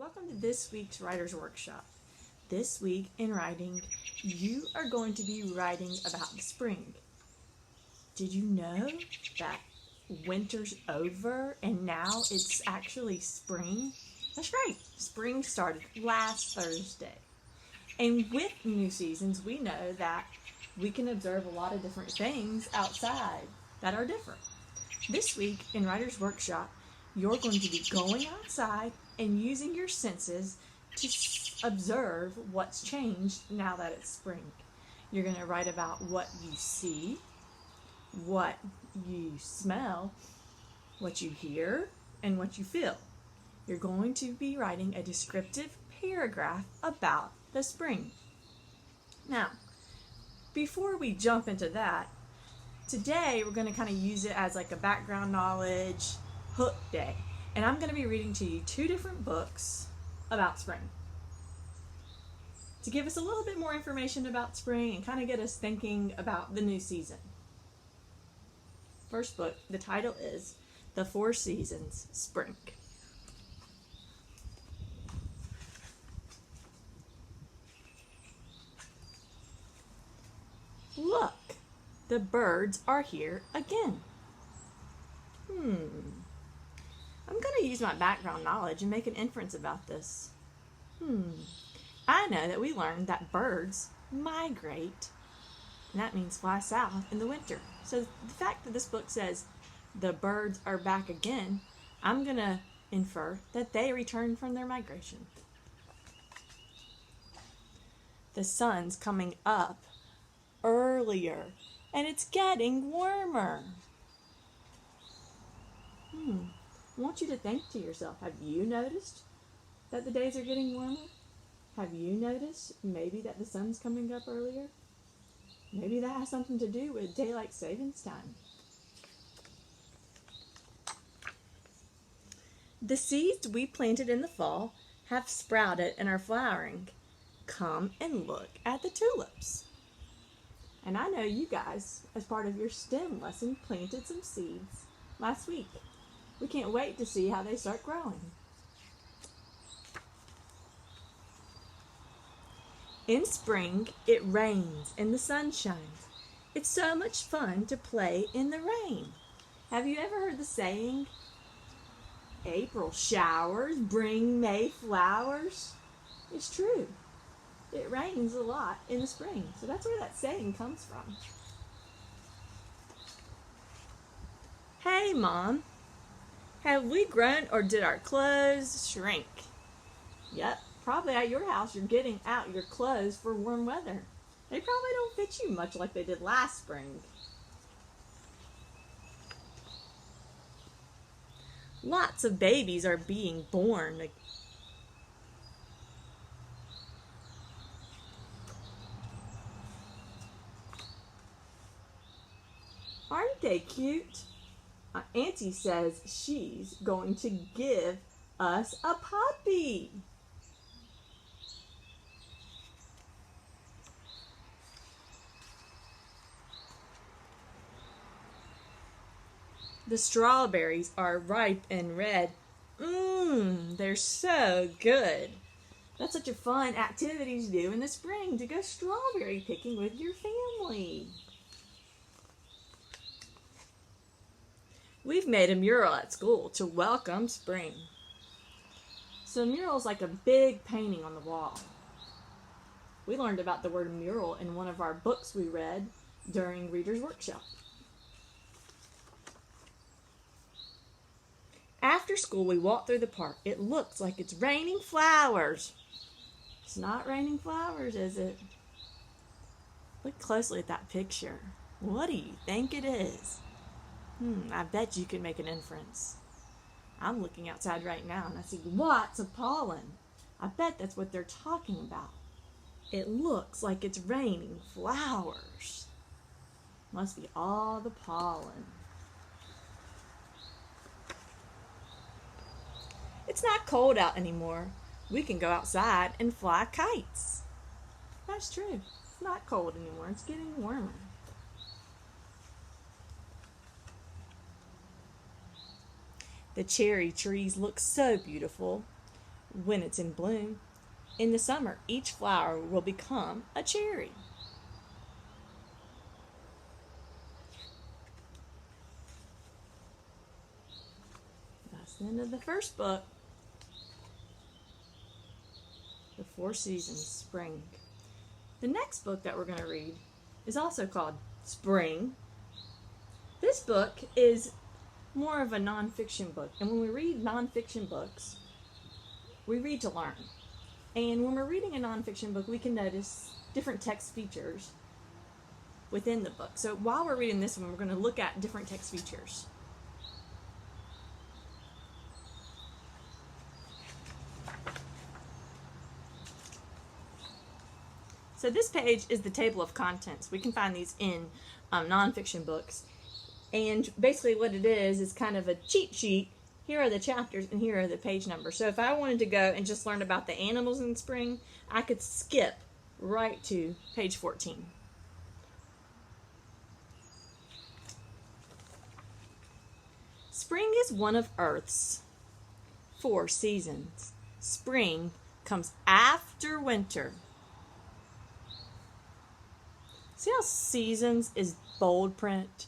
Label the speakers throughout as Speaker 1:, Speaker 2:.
Speaker 1: Welcome to this week's Writer's Workshop. This week in writing, you are going to be writing about the spring. Did you know that winter's over and now it's actually spring? That's right, spring started last Thursday. And with new seasons, we know that we can observe a lot of different things outside that are different. This week in Writer's Workshop, you're going to be going outside and using your senses to observe what's changed now that it's spring. You're going to write about what you see, what you smell, what you hear, and what you feel. You're going to be writing a descriptive paragraph about the spring. Now, before we jump into that, today we're going to kind of use it as like a background knowledge hook day. And I'm going to be reading to you two different books about spring to give us a little bit more information about spring and kind of get us thinking about the new season. First book, the title is The Four Seasons, Spring. Look, the birds are here again. I'm going to use my background knowledge and make an inference about this. I know that we learned that birds migrate, and that means fly south in the winter. So the fact that this book says the birds are back again, I'm going to infer that they return from their migration. The sun's coming up earlier, and it's getting warmer. I want you to think to yourself, have you noticed that the days are getting warmer? Have you noticed maybe that the sun's coming up earlier? Maybe that has something to do with daylight savings time. The seeds we planted in the fall have sprouted and are flowering. Come and look at the tulips. And I know you guys, as part of your STEM lesson, planted some seeds last week. We can't wait to see how they start growing. In spring, it rains and the sun shines. It's so much fun to play in the rain. Have you ever heard the saying, April showers bring May flowers? It's true. It rains a lot in the spring, so that's where that saying comes from. Hey, Mom. Have we grown or did our clothes shrink? Yep, probably at your house you're getting out your clothes for warm weather. They probably don't fit you much like they did last spring. Lots of babies are being born. Aren't they cute? Auntie says she's going to give us a puppy. The strawberries are ripe and red. They're so good. That's such a fun activity to do in the spring, to go strawberry picking with your family. We've made a mural at school to welcome spring. So a mural is like a big painting on the wall. We learned about the word mural in one of our books we read during Reader's Workshop. After school, we walked through the park. It looks like it's raining flowers. It's not raining flowers, is it? Look closely at that picture. What do you think it is? I bet you can make an inference. I'm looking outside right now and I see lots of pollen. I bet that's what they're talking about. It looks like it's raining flowers. Must be all the pollen. It's not cold out anymore. We can go outside and fly kites. That's true. It's not cold anymore. It's getting warmer. The cherry trees look so beautiful. when it's in bloom. In the summer, each flower will become a cherry. That's the end of the first book. The Four Seasons, Spring. The next book that we're going to read is also called Spring. This book is more of a nonfiction book. And when we read nonfiction books, we read to learn. And when we're reading a nonfiction book, we can notice different text features within the book. So while we're reading this one, we're going to look at different text features. So this page is the table of contents. We can find these in nonfiction books. And basically what it is kind of a cheat sheet. Here are the chapters and here are the page numbers. So if I wanted to go and just learn about the animals in spring, I could skip right to page 14. Spring is one of Earth's 4 seasons. Spring comes after winter. See how seasons is bold print?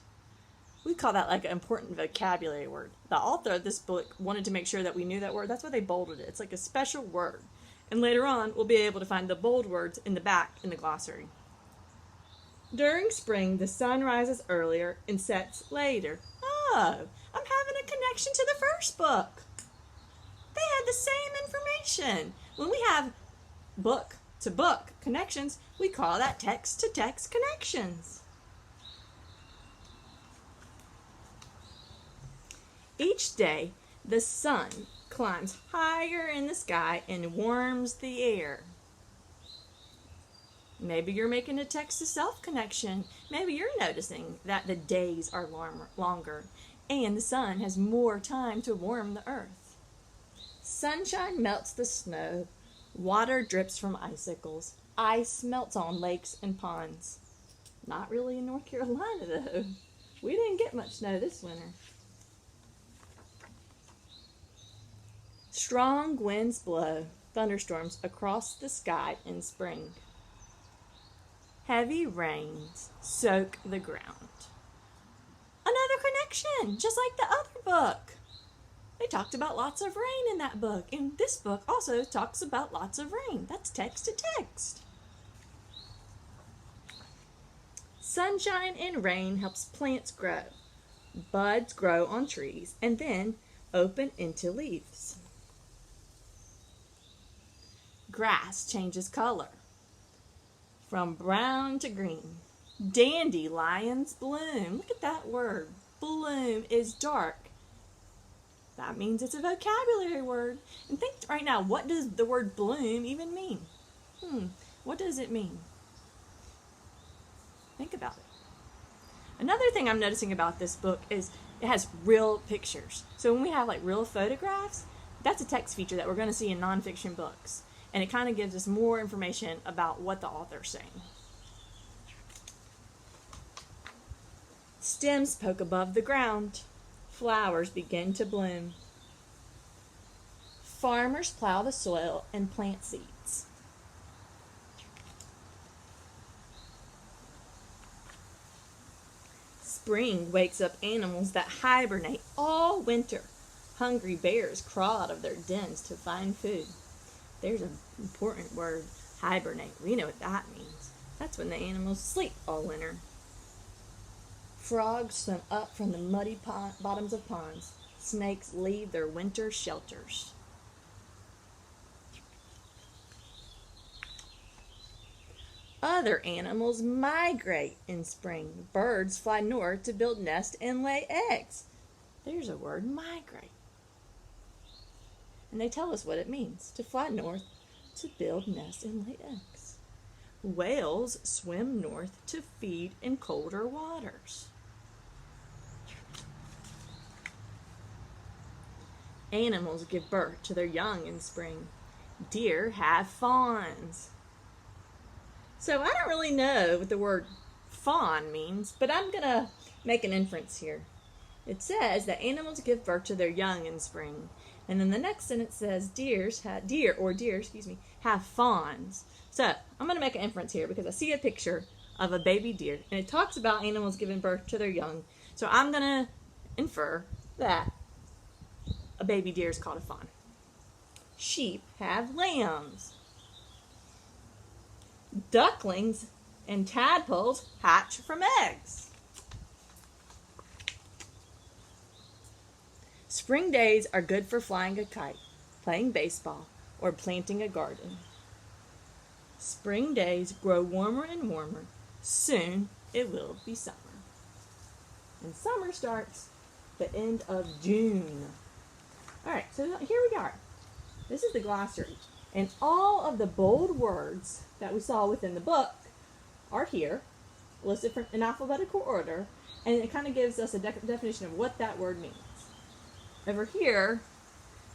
Speaker 1: We call that like an important vocabulary word. The author of this book wanted to make sure that we knew that word. That's why they bolded it. It's like a special word. And later on, we'll be able to find the bold words in the back in the glossary. During spring, the sun rises earlier and sets later. Oh, I'm having a connection to the first book. They had the same information. When we have book to book connections, we call that text to text connections. Each day, the sun climbs higher in the sky and warms the air. Maybe you're making a text to self connection. Maybe you're noticing that the days are longer and the sun has more time to warm the earth. Sunshine melts the snow. Water drips from icicles. Ice melts on lakes and ponds. Not really in North Carolina, though. We didn't get much snow this winter. Strong winds blow thunderstorms across the sky in spring. Heavy rains soak the ground. Another connection, just like the other book. They talked about lots of rain in that book, and this book also talks about lots of rain. That's text to text. Sunshine and rain helps plants grow. Buds grow on trees and then open into leaves. Grass changes color from brown to green. Dandelions bloom. Look at that word. Bloom is dark. That means it's a vocabulary word. And think right now, what does the word bloom even mean? What does it mean? Think about it. Another thing I'm noticing about this book is it has real pictures. So when we have like real photographs, that's a text feature that we're going to see in nonfiction books. And it kind of gives us more information about what the author's saying. Stems poke above the ground. Flowers begin to bloom. Farmers plow the soil and plant seeds. Spring wakes up animals that hibernate all winter. Hungry bears crawl out of their dens to find food. There's an important word, hibernate. We know what that means. That's when the animals sleep all winter. Frogs swim up from the muddy bottoms of ponds. Snakes leave their winter shelters. Other animals migrate in spring. Birds fly north to build nests and lay eggs. There's a word, migrate. And they tell us what it means, to fly north to build nests and lay eggs. Whales swim north to feed in colder waters. Animals give birth to their young in spring. Deer have fawns. So I don't really know what the word fawn means, but I'm going to make an inference here. It says that animals give birth to their young in spring. And then the next sentence says deer, have fawns. So I'm going to make an inference here because I see a picture of a baby deer, and it talks about animals giving birth to their young. So I'm going to infer that a baby deer is called a fawn. Sheep have lambs. Ducklings and tadpoles hatch from eggs. Spring days are good for flying a kite, playing baseball, or planting a garden. Spring days grow warmer and warmer. Soon it will be summer. And summer starts the end of June. Alright, so here we are. This is the glossary. And all of the bold words that we saw within the book are here, listed in alphabetical order, and it kind of gives us a definition of what that word means. Over here,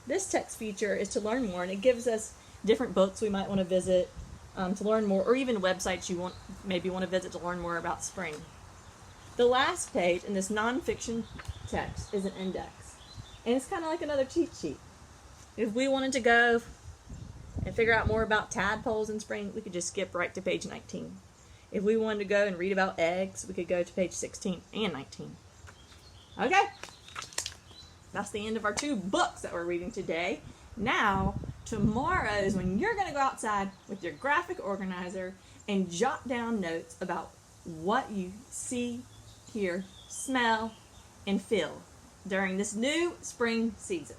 Speaker 1: this text feature is to learn more, and it gives us different books we might want to visit to learn more, or even websites you maybe want to visit to learn more about spring. The last page in this nonfiction text is an index, and it's kind of like another cheat sheet. If we wanted to go and figure out more about tadpoles in spring, we could just skip right to page 19. If we wanted to go and read about eggs, we could go to page 16 and 19. Okay? That's the end of our 2 books that we're reading today. Now, tomorrow is when you're going to go outside with your graphic organizer and jot down notes about what you see, hear, smell, and feel during this new spring season.